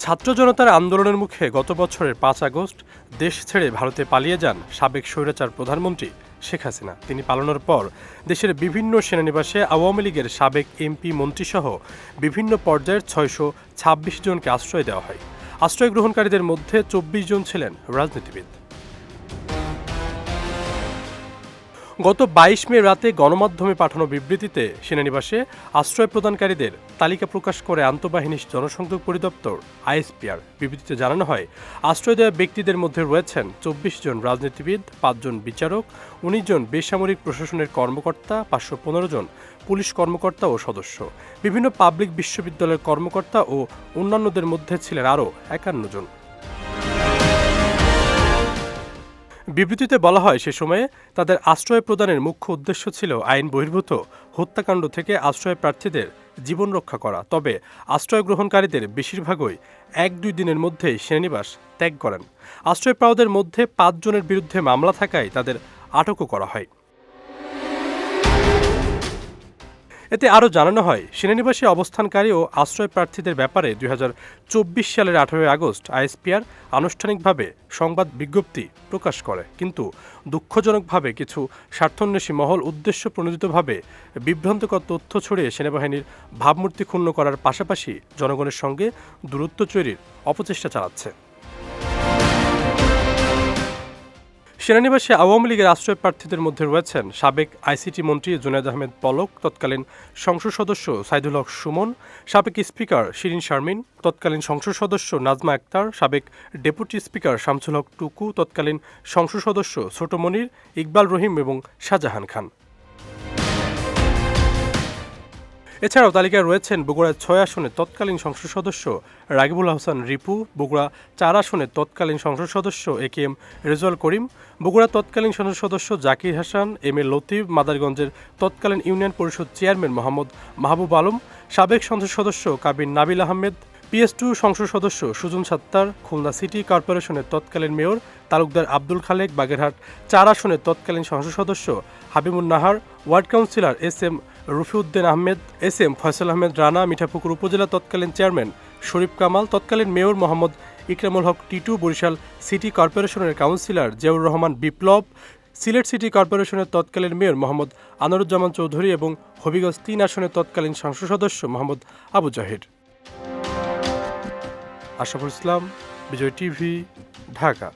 ছাত্র জনতার আন্দোলনের মুখে গত বছরের ৫ আগস্ট দেশ ছেড়ে ভারতে পালিয়ে যান সাবেক স্বৈরাচার প্রধানমন্ত্রী শেখ হাসিনা। তিনি পালানোর পর দেশের বিভিন্ন সেনানিবাসে আওয়ামী লীগের সাবেক এমপি মন্ত্রীসহ বিভিন্ন পর্যায়ের ৬২৬ জনকে আশ্রয় দেওয়া হয়। আশ্রয় গ্রহণকারীদের মধ্যে ২৪ জন ছিলেন রাজনীতিবিদ। গত ২২ মে রাতে গণমাধ্যমে পাঠানো বিবৃতিতে সেনানিবাসে আশ্রয় প্রদানকারীদের তালিকা প্রকাশ করে আন্তঃবাহিনী জনসংযোগ পরিদপ্তর আইএসপিআর। বিবৃতিতে জানানো হয়, আশ্রয় দেওয়া ব্যক্তিদের মধ্যে রয়েছেন ২৪ জন রাজনীতিবিদ, ৫ জন বিচারক, ১৯ জন বেসামরিক প্রশাসনের কর্মকর্তা, ৫১৫ জন পুলিশ কর্মকর্তা ও সদস্য, বিভিন্ন পাবলিক বিশ্ববিদ্যালয়ের কর্মকর্তা ও অন্যান্যদের মধ্যে ছিলেন আরও ৫১ জন। বিবৃতিতে বলা হয়, সে সময়ে তাদের আশ্রয় প্রদানের মুখ্য উদ্দেশ্য ছিল আইন বহির্ভূত হত্যাকাণ্ড থেকে আশ্রয় প্রার্থীদের জীবন রক্ষা করা। তবে আশ্রয় গ্রহণকারীদের বেশিরভাগই ১-২ দিনের মধ্যেই সেনানিবাস ত্যাগ করেন। আশ্রয় পাওয়াদের মধ্যে ৫ জনের বিরুদ্ধে মামলা থাকায় তাদের আটকও করা হয়। এতে আরও জানানো হয়, সেনানিবাসে অবস্থানকারী ও আশ্রয় প্রার্থীদের ব্যাপারে ২০২৪ সালের ১৮ আগস্ট আইএসপিআর আনুষ্ঠানিকভাবে সংবাদ বিজ্ঞপ্তি প্রকাশ করে। কিন্তু দুঃখজনকভাবে কিছু স্বার্থান্বেষী মহল উদ্দেশ্য প্রণোদিতভাবে বিভ্রান্তকর তথ্য ছড়িয়ে সেনাবাহিনীর ভাবমূর্তি ক্ষুণ্ণ করার পাশাপাশি জনগণের সঙ্গে দূরত্ব তৈরির অপচেষ্টা চালাচ্ছে। সেনানিবাসে আওয়ামী লীগের আশ্রয় প্রার্থীদের মধ্যে রয়েছেন সাবেক আইসিটি মন্ত্রী জুনায়েদ আহমেদ পলক, তৎকালীন সংসদ সদস্য সাইদুল হক সুমন, সাবেক স্পিকার শিরিন শারমিন, তৎকালীন সংসদ সদস্য নাজমা আক্তার, সাবেক ডেপুটি স্পিকার শামসুল হক টুকু, তৎকালীন সংসদ সদস্য ছোট মনির, ইকবাল রহিম এবং শাহজাহান খান। এছাড়াও তালিকায় রয়েছেন বগুড়া ৬ আসনের তৎকালীন সংসদ সদস্য রাগিবুল আহসান রিপু, বগুড়া ৪ আসনের তৎকালীন সংসদ সদস্য একেএম রেজাউল করিম, বগুড়া তৎকালীন সংসদ সদস্য জাকির হাসান, এম এ লতিফ, মাদারগঞ্জের তৎকালীন ইউনিয়ন পরিষদ চেয়ারম্যান মোহাম্মদ মাহবুব আলম, সাবেক সংসদ সদস্য কাবির নাবিল আহমেদ, PS2 সংসদ সদস্য সুজন সাত্তার, খুলনা সিটি কর্পোরেশনের তৎকালীন মেয়র তালুকদার আব্দুল খালেক, বাগেরহাট ৪ আসনের তৎকালীন সংসদ সদস্য Habibun Nahar, ward councillor SM Rafiuddin Ahmed, SM Faisal Ahmed Rana, Mithapukur উপজেলা তৎকালীন চেয়ারম্যান শরীফ কামাল, তৎকালীন মেয়র মোহাম্মদ ইকরামুল হক টিটু, বরিশাল সিটি কর্পোরেশনের কাউন্সিলর জিয়াউর রহমান বিপ্লব, সিলেট সিটি কর্পোরেশনের তৎকালীন মেয়র মোহাম্মদ আনোয়ারুজ্জামান চৌধুরী এবং হবিগঞ্জ ৩ আসনের তৎকালীন সংসদ সদস্য মোহাম্মদ আবু জাহির। আশরাফুল ইসলাম, বিজয় টিভি, ঢাকা।